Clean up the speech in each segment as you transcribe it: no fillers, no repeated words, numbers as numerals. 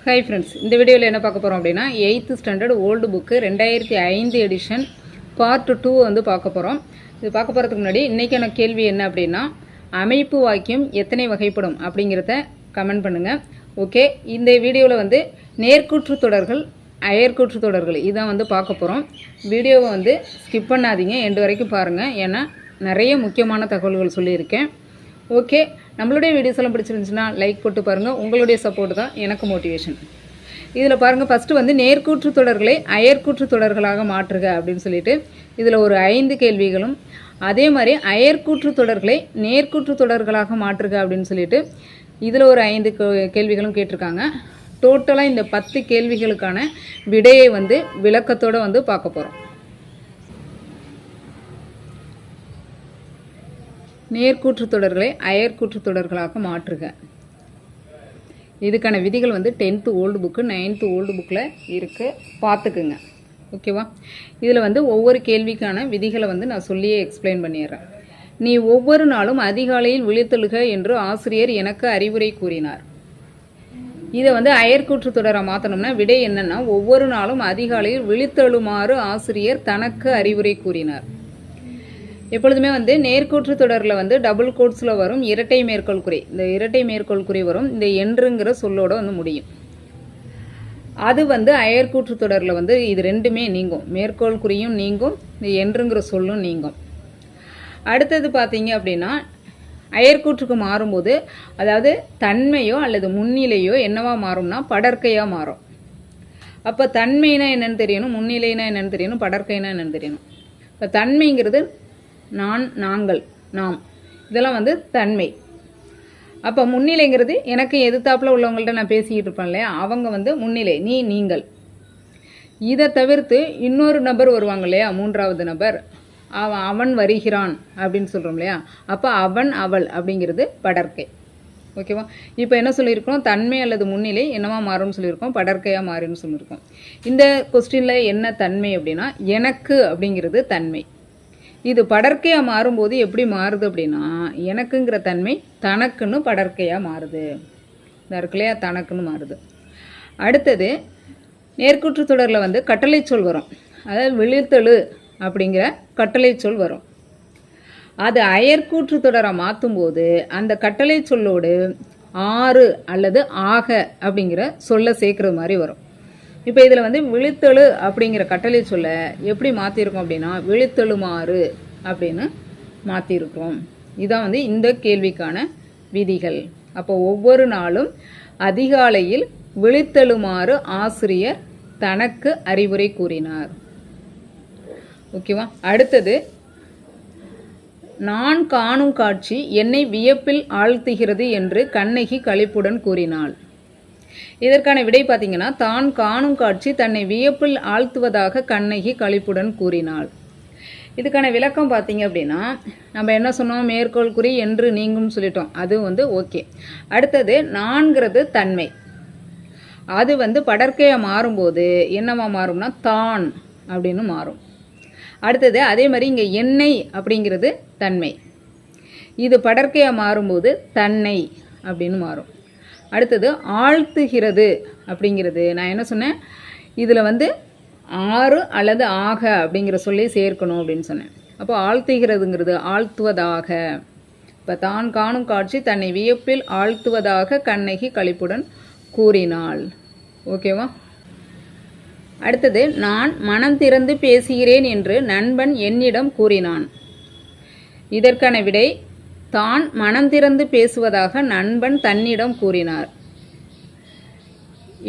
Hi friends, இந்த வீடியோவில் என்ன பார்க்க போகிறோம் அப்படின்னா 8th standard old book 2005 edition part 2 வந்து பார்க்க போகிறோம். இது பார்க்க போகிறதுக்கு முன்னாடி இன்றைக்கான கேள்வி என்ன அப்படின்னா, அமைப்பு வாக்கியம் எத்தனை வகைப்படும் அப்படிங்கிறத கமெண்ட் பண்ணுங்கள். ஓகே, இந்த வீடியோவில் வந்து நேர்க்கூற்று தொடர்கள், அயற்கூற்று தொடர்கள் இதான் வந்து பார்க்க போகிறோம். வீடியோவை வந்து ஸ்கிப் பண்ணாதீங்க, எண்டு வரைக்கும் பாருங்கள், ஏன்னா நிறைய முக்கியமான தகவல்கள் சொல்லியிருக்கேன். ஓகே, நம்மளுடைய வீடியோஸ் எல்லாம் பிடிச்சிருந்துச்சுன்னா லைக் போட்டு பாருங்கள். உங்களுடைய சப்போர்ட் தான் எனக்கு மோட்டிவேஷன். இதில் பாருங்கள், ஃபஸ்ட்டு வந்து நேர்க்கூற்று தொடர்களை அயற்கூற்று தொடர்களாக மாற்றுக அப்படின்னு சொல்லிட்டு இதில் ஒரு 5 கேள்விகளும், அதே மாதிரி அயற்கூற்று தொடர்களை நேர்க்கூற்று தொடர்களாக மாற்றுக அப்படின்னு சொல்லிட்டு இதில் ஒரு 5 கேள்விகளும் கேட்டிருக்காங்க. டோட்டலாக இந்த 10 கேள்விகளுக்கான விடையை வந்து விளக்கத்தோடு வந்து பார்க்க போகிறோம். நேர்க்கூற்று தொடர்களை அயற்கூற்று தொடர்களாக மாற்றுக. இதுக்கான விதிகள் வந்து 10th old book 9th old புக்கில் இருக்குது, பார்த்துக்குங்க. ஓகேவா? இதில் வந்து ஒவ்வொரு கேள்விக்கான விதிகளை வந்து நான் சொல்லியே எக்ஸ்பிளைன் பண்ணிடுறேன். நீ ஒவ்வொரு நாளும் அதிகாலையில் விழித்தெழுக என்று ஆசிரியர் எனக்கு அறிவுரை கூறினார். இதை வந்து அயற்கூற்று தொடரை மாற்றணும்னா விடை என்னன்னா, ஒவ்வொரு நாளும் அதிகாலையில் விழித்தெழுமாறு ஆசிரியர் தனக்கு அறிவுரை கூறினார். எப்பொழுதுமே வந்து நேர்க்கூற்று தொடரில் வந்து டபுள் கோட்ஸில் வரும் இரட்டை மேற்கோள் குறி. இந்த இரட்டை மேற்கோள் குறி வரும், இந்த என்றுங்கிற சொல்லோட வந்து முடியும். அது வந்து அயற்கூற்று தொடரில் வந்து இது ரெண்டுமே நீங்கும், மேற்கோள் குறியும் நீங்கும், இந்த என்றுங்கிற சொல்லும் நீங்கும். அடுத்தது பார்த்தீங்க அப்படின்னா, அயற்கூற்றுக்கு மாறும்போது அதாவது தன்மையோ அல்லது முன்னிலையோ என்னவா மாறும்னா படற்கையாக மாறும். அப்போ தன்மைனா என்னன்னு தெரியணும், முன்னிலைனா என்னன்னு தெரியணும், படற்கைனா என்னன்னு தெரியணும். இப்போ தன்மைங்கிறது நான், நாங்கள், நாம், இதெல்லாம் வந்து தன்மை. அப்போ முன்னிலைங்கிறது எனக்கு எதிர்த்தாப்புல உள்ளவங்கள்ட்ட நான் பேசிக்கிட்டு இருப்பேன் இல்லையா, அவங்க வந்து முன்னிலை, நீ, நீங்கள். இதை தவிர்த்து இன்னொரு நபர் வருவாங்க இல்லையா, மூன்றாவது நபர், அவன் வருகிறான் அப்படின்னு சொல்கிறோம் இல்லையா, அப்போ அவன் அவள் அப்படிங்கிறது படற்கை. ஓகேவா? இப்போ என்ன சொல்லியிருக்கோம், தன்மை அல்லது முன்னிலை என்னவா மாறும்னு சொல்லியிருக்கோம், படற்கையாக மாறும்னு சொல்லியிருக்கோம். இந்த கொஸ்டினில் என்ன தன்மை அப்படின்னா, எனக்கு அப்படிங்கிறது தன்மை. இது படற்கையாக மாறும்போது எப்படி மாறுது அப்படின்னா, எனக்குங்கிற தன்மை தனக்குன்னு படற்கையாக மாறுது. இந்த இருக்கு இல்லையா, தனக்குன்னு மாறுது. அடுத்தது நேர்க்கூற்று தொடரில் வந்து கட்டளை சொல் வரும், அதாவது விழித்தெழு அப்படிங்கிற கட்டளை சொல் வரும். அது அயற்கூற்று தொடரை மாற்றும்போது அந்த கட்டளை சொல்லோடு ஆறு அல்லது ஆக அப்படிங்கிற சொல்ல சேர்க்குறது மாதிரி வரும். இப்போ இதில் வந்து விழித்தெழு அப்படிங்கிற கட்டளை சொல்ல எப்படி மாற்றிருக்கோம் அப்படின்னா, விழித்தெழுமாறு அப்படின்னு மாற்றிருக்கோம். இதான் வந்து இந்த கேள்விக்கான விதிகள். அப்போ ஒவ்வொரு நாளும் அதிகாலையில் விழித்தெழுமாறு ஆசிரியர் தனக்கு அறிவுரை கூறினார். ஓகேவா? அடுத்தது, நான் காணும் காட்சி என்னை வியப்பில் ஆழ்த்துகிறது என்று கண்ணகி களிப்புடன் கூறினாள். இதற்கான விடை பார்த்தீங்கன்னா, தான் காணும் காட்சி தன்னை வியப்பில் ஆழ்த்துவதாக கண்ணகி களிப்புடன் கூறினாள். இதுக்கான விளக்கம் பார்த்தீங்க அப்படின்னா, நம்ம என்ன சொன்னோம், மேற்கோள் குறி என்று நீங்கும் சொல்லிட்டோம், அது வந்து ஓகே. அடுத்தது நான்கிறது தன்மை, அது வந்து படற்கையாக மாறும்போது என்னவா மாறும்னா தான் அப்படின்னு மாறும். அடுத்தது அதே மாதிரி இங்கே என்னை அப்படிங்கிறது தன்மை, இது படற்கையாக மாறும்போது தன்னை அப்படின்னு மாறும். அடுத்தது ஆழ்த்துகிறது அப்படிங்கிறது நான் என்ன சொன்னேன், இதில் வந்து ஆறு அல்லது ஆக அப்படிங்கிற சொல்லி சேர்க்கணும் அப்படின்னு சொன்னேன். அப்போ ஆழ்த்துகிறதுங்கிறது ஆழ்த்துவதாக. இப்போ தான் காணும் காட்சி தன்னை வியப்பில் ஆழ்த்துவதாக கண்ணகி களிப்புடன் கூறினாள். ஓகேவா? அடுத்தது, நான் மனம் திறந்து பேசுகிறேன் என்று நண்பன் என்னிடம் கூறினான். இதற்கான விடை, தான் மனம் திறந்து பேசுவதாக நண்பன் தன்னிடம் கூறினார்.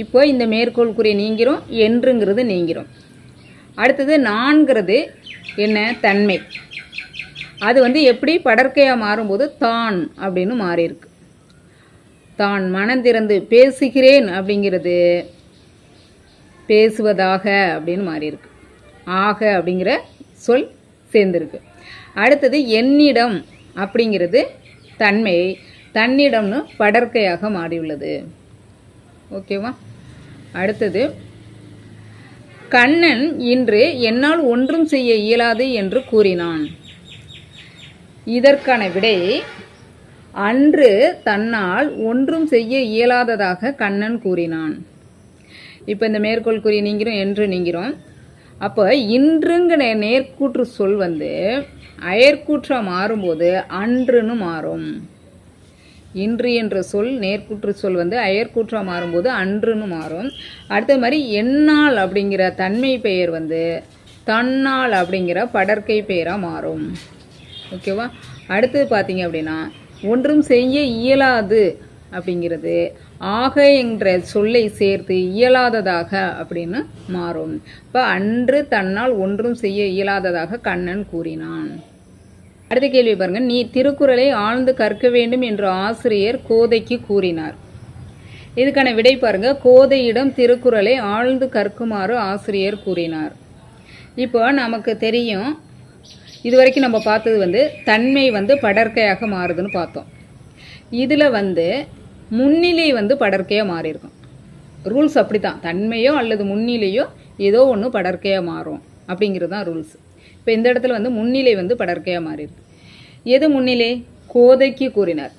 இப்போ இந்த மேற்கோள் குறி நீங்கிறோம், என்றுங்கிறது நீங்கிறோம். அடுத்தது நான்கிறது என்ன, தன்மை. அது வந்து எப்படி படற்கையாக மாறும்போது தான் அப்படின்னு மாறியிருக்கு. தான் மனம் திறந்து பேசுகிறேன் அப்படிங்கிறது பேசுவதாக அப்படின்னு மாறியிருக்கு, ஆக அப்படிங்கிற சொல் சேர்ந்துருக்கு. அடுத்தது என்னிடம் அப்படிங்கிறது தன்மை, தன்னிடம்னு படற்கையாக மாறியுள்ளது. ஓகேவா? அடுத்தது, கண்ணன் இன்று என்னால் ஒன்றும் செய்ய இயலாது என்று கூறினான். இதற்கான விடை, அன்று தன்னால் ஒன்றும் செய்ய இயலாததாக கண்ணன் கூறினான். இப்போ இந்த மேற்கோள் குறி நீங்கிறோம், என்று நீங்கிறோம். அப்போ இன்றுங்கிற நேர்கூற்று சொல் வந்து அயற்கூற்றாக மாறும்போது அன்றுன்னு மாறும். இன்று என்ற சொல் நேர்கூற்று சொல் வந்து அயற்கூற்றாக மாறும்போது அன்றுன்னு மாறும். அடுத்த மாதிரி எந்நாள் அப்படிங்கிற தன்மை பெயர் வந்து தன்னால் அப்படிங்கிற படற்கை பெயராக மாறும். ஓகேவா? அடுத்தது பார்த்தீங்க அப்படின்னா ஒன்றும் செய்ய இயலாது அப்படிங்கிறது ஆக என்ற சொல்லை சேர்த்து இயலாததாக அப்படின்னு மாறும். இப்போ அன்று தன்னால் ஒன்றும் செய்ய இயலாததாக கண்ணன் கூறினான். அடுத்த கேள்வி பாருங்க. நீ திருக்குறளை ஆழ்ந்து கற்க வேண்டும் என்று ஆசிரியர் கோதைக்கு கூறினார். இதுக்கான விடை பாருங்க. கோதையிடம் திருக்குறளை ஆழ்ந்து கற்குமாறு ஆசிரியர் கூறினார். இப்போ நமக்கு தெரியும், இதுவரைக்கும் நம்ம பார்த்தது வந்து தன்மை வந்து படற்கையாக மாறுதுன்னு பார்த்தோம். இதில் வந்து முன்னிலை வந்து படற்கையாக மாறியிருக்கும். ரூல்ஸ் அப்படி தான், தன்மையோ அல்லது முன்னிலையோ ஏதோ ஒன்று படற்கையாக மாறும் அப்படிங்கிறது தான் ரூல்ஸ். இப்போ இந்த இடத்துல வந்து முன்னிலை வந்து படற்கையாக மாறியிருக்கு. எது முன்னிலை? கோதைக்கு கூறினார்.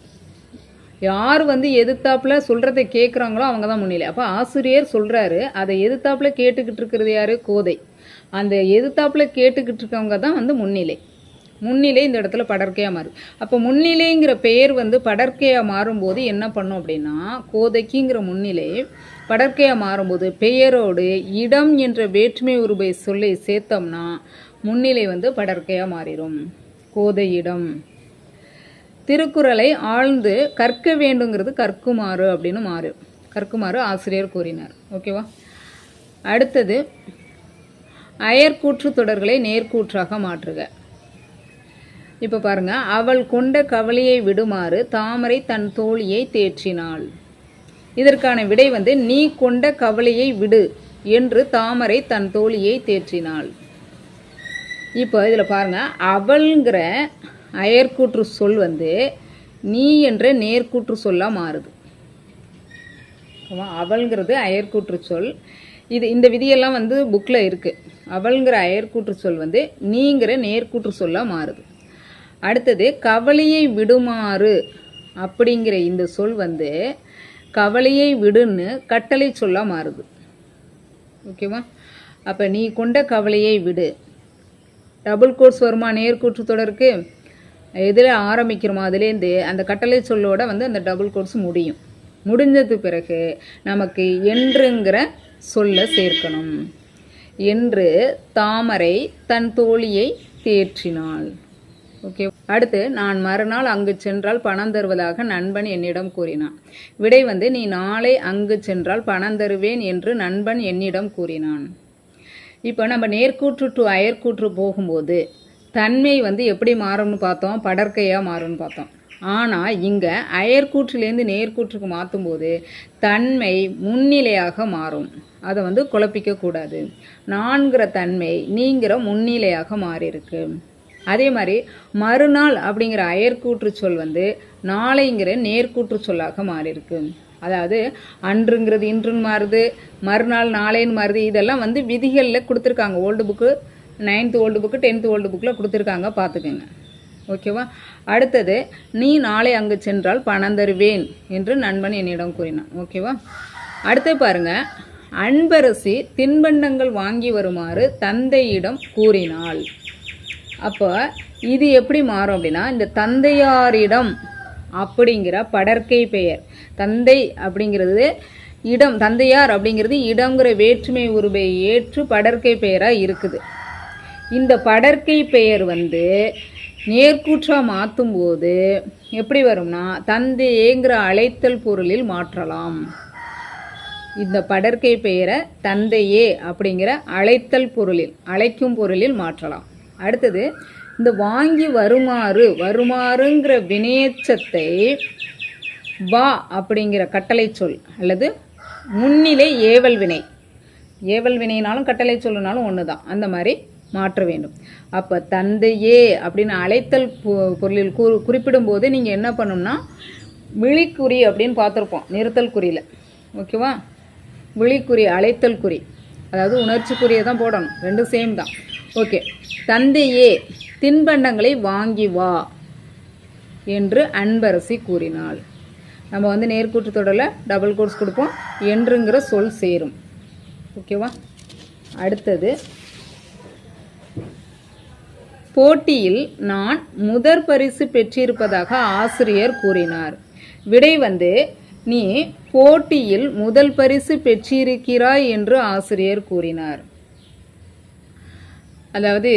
யார் வந்து எதிர்த்தாப்பில் சொல்கிறத கேட்குறாங்களோ அவங்க தான் முன்னிலை. அப்போ ஆசிரியர் சொல்கிறாரு, அதை எதிர்த்தாப்பில் கேட்டுக்கிட்டு இருக்கிறது யார்? கோதை. அந்த எதிர்த்தாப்பில் கேட்டுக்கிட்டு இருக்கவங்க தான் வந்து முன்னிலை. முன்னிலை இந்த இடத்துல படற்கையாக மாறுது. அப்போ முன்னிலைங்கிற பெயர் வந்து படற்கையாக மாறும்போது என்ன பண்ணும் அப்படின்னா, கோதைக்குங்கிற முன்னிலை படற்கையாக மாறும்போது பெயரோடு இடம் என்ற வேற்றுமை உருபை சொல்லை சேர்த்தோம்னா முன்னிலை வந்து படற்கையாக மாறிடும். கோதையிடம் திருக்குறளை ஆழ்ந்து கற்க வேண்டுங்கிறது கற்குமாறு அப்படின்னு மாறும். கற்குமாறு ஆசிரியர் கூறினார். ஓகேவா? அடுத்தது அயற்கூற்று தொடர்களை நேர்கூற்றாக மாற்றுக. இப்போ பாருங்க. அவள் கொண்ட கவலையை விடுமாறு தாமரை தன் தோழியை தேற்றினாள். இதற்கான விடை வந்து நீ கொண்ட கவலையை விடு என்று தாமரை தன் தோழியை தேற்றினாள். இப்போ இதில் பாருங்க, அவள்ங்கிற அயற்கூற்று சொல் வந்து நீ என்ற நேர்கூற்று சொல்லாக மாறுது. அவள்ங்கிறது அயற்கூற்று சொல். இந்த விதியெல்லாம் வந்து புக்கில் இருக்குது. அவள்ங்கிற அயற்கூற்று சொல் வந்து நீங்கிற நேர்கூற்று சொல்லாக மாறுது. அடுத்தது கவலையை விடுமாறு அப்படிங்கிற இந்த சொல் வந்து கவலையை விடுன்னு கட்டளை சொல்லாக மாறுது. ஓகேவா? அப்போ நீ கொண்ட கவலையை விடு. டபுள் கோர்ஸ் வருமா நேர்கூற்று தொடருக்கு? எதில் ஆரம்பிக்கிறோமோ அதுலேருந்து அந்த கட்டளை சொல்லோட வந்து அந்த டபுள் கோர்ஸ் முடியும். முடிஞ்சது பிறகு நமக்கு என்றுங்கிற சொல்ல சேர்க்கணும். என்று தாமரை தன் தோழியை தேற்றினாள். ஓகே. அடுத்து நான் மறுநாள் அங்கு சென்றால் பணம் தருவதாக நண்பன் என்னிடம் கூறினான். விடை வந்து நீ நாளை அங்கு சென்றால் பணம் தருவேன் என்று நண்பன் என்னிடம் கூறினான். இப்போ நம்ம நேர்கூற்று டு அயற்கூற்று போகும்போது தன்மை வந்து எப்படி மாறும்னு பார்த்தோம்? படற்கையாக மாறும்னு பார்த்தோம். ஆனால் இங்கே அயற்கூற்றிலேருந்து நேர்கூற்றுக்கு மாற்றும்போது தன்மை முன்னிலையாக மாறும். அதை வந்து குழப்பிக்கக்கூடாது. நான்கிற தன்மை நீங்கிற முன்னிலையாக மாறியிருக்கு. அதே மாதிரி மறுநாள் அப்படிங்கிற அயற்கூற்று சொல் வந்து நாளைங்கிற நேர்கூற்று சொல்லாக மாறியிருக்கு. அதாவது அன்றுங்கிறது இன்றுன்னு மாறுது, மறுநாள் நாளைன்னு மாறுது. இதெல்லாம் வந்து விதிகளில் கொடுத்துருக்காங்க. Old book 9th old book 10th old புக்கில் கொடுத்துருக்காங்க, பார்த்துக்கோங்க. ஓகேவா? அடுத்தது நீ நாளை அங்கு சென்றால் பணம் தருவேன் என்று நண்பன் என்னிடம் கூறினான். ஓகேவா? அடுத்து பாருங்க. அன்பரசி தின்பண்டங்கள் வாங்கி வருமாறு தந்தையிடம் கூறினாள். அப்போ இது எப்படி மாறும் அப்படின்னா, இந்த தந்தையாரிடம் அப்படிங்கிற படற்கை பெயர், தந்தை அப்படிங்கிறது இடம், தந்தையார் அப்படிங்கிறது இடங்கிற வேற்றுமை உருவை ஏற்று படற்கை பெயராக இருக்குது. இந்த படற்கை பெயர் வந்து நேர்கூற்றாக மாற்றும் போது எப்படி வரும்னா தந்தையேங்கிற அழைத்தல் பொருளில் மாற்றலாம். இந்த படற்கை பெயரை தந்தையே அப்படிங்கிற அழைத்தல் பொருளில், அழைக்கும் பொருளில் மாற்றலாம். அடுத்தது இந்த வாங்கி வருமாறுங்கிற வினையச்சத்தை வா அப்படிங்கிற கட்டளை சொல் அல்லது முன்னிலை ஏவல் வினை, ஏவல் வினைனாலும் கட்டளை சொல்லுனாலும் ஒன்று தான், அந்த மாதிரி மாற்ற வேண்டும். அப்போ தந்தையே அப்படின்னு அழைத்தல் பொருளில் குறிப்பிடும் போது நீங்கள் என்ன பண்ணணும்னா விழிக்குறி அப்படின்னு பார்த்துருப்போம் நிறுத்தல் குறியில். ஓகேவா? விழிக்குறி அழைத்தல் குறி, அதாவது உணர்ச்சி குறியை தான் போடணும், ரெண்டும் சேம் தான். ஓகே. தந்தையே தின்பண்டங்களை வாங்கி வா என்று அன்பரசி கூறினாள். நம்ம வந்து நேர்கூற்று தொடரில் டபுள் கோர்ஸ் கொடுப்போம், என்றுங்கிற சொல் சேரும். ஓகேவா? அடுத்தது, போட்டியில் நான் முதற் பரிசு பெற்றிருப்பதாக ஆசிரியர் கூறினார். விடை வந்து நீ போட்டியில் முதல் பரிசு பெற்றிருக்கிறாய் என்று ஆசிரியர் கூறினார். அதாவது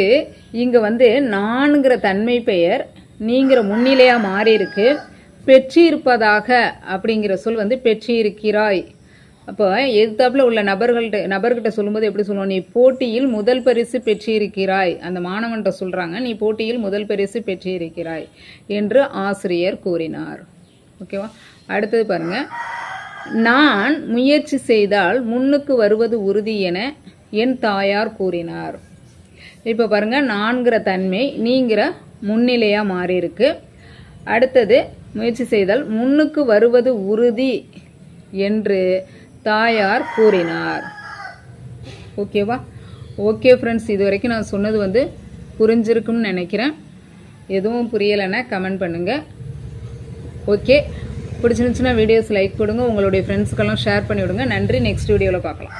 இங்கே வந்து நான்கிற தன்மை பெயர் நீங்கிற முன்னிலையாக மாறி இருக்கு. பெற்றிருப்பதாக அப்படிங்கிற சொல் வந்து பெற்றிருக்கிறாய். அப்போ எதிர்த்தாப்புல உள்ள நபர்கிட்ட சொல்லும்போது எப்படி சொல்லுவோம்? நீ போட்டியில் முதல் பரிசு பெற்றிருக்கிறாய். அந்த மாணவன்கிட்ட சொல்கிறாங்க, நீ போட்டியில் முதல் பரிசு பெற்றிருக்கிறாய் என்று ஆசிரியர் கூறினார். ஓகேவா? அடுத்தது பாருங்க, நான் முயற்சி செய்தால் முன்னுக்கு வருவது உறுதி என என் தாயார் கூறினார். இப்போ பாருங்க, நான்கிற தன்மை நீங்கிற முன்னிலையாக மாறி இருக்கு. அடுத்தது, முயற்சி செய்தால் முன்னுக்கு வருவது உறுதி என்று தாயார் கூறினார். ஓகேவா? ஓகே ஃப்ரெண்ட்ஸ், இது வரைக்கும் நான் சொன்னது வந்து புரிஞ்சிருக்கும்னு நினைக்கிறேன். எதுவும் புரியலைன்னா கமெண்ட் பண்ணுங்கள். ஓகே, பிடிச்சிருந்துச்சுன்னா வீடியோஸ் லைக் கொடுங்க, உங்களுடைய ஃப்ரெண்ட்ஸ்க்கெல்லாம் ஷேர் பண்ணி விடுங்க. நன்றி. நெக்ஸ்ட் வீடியோவில் பார்க்கலாம்.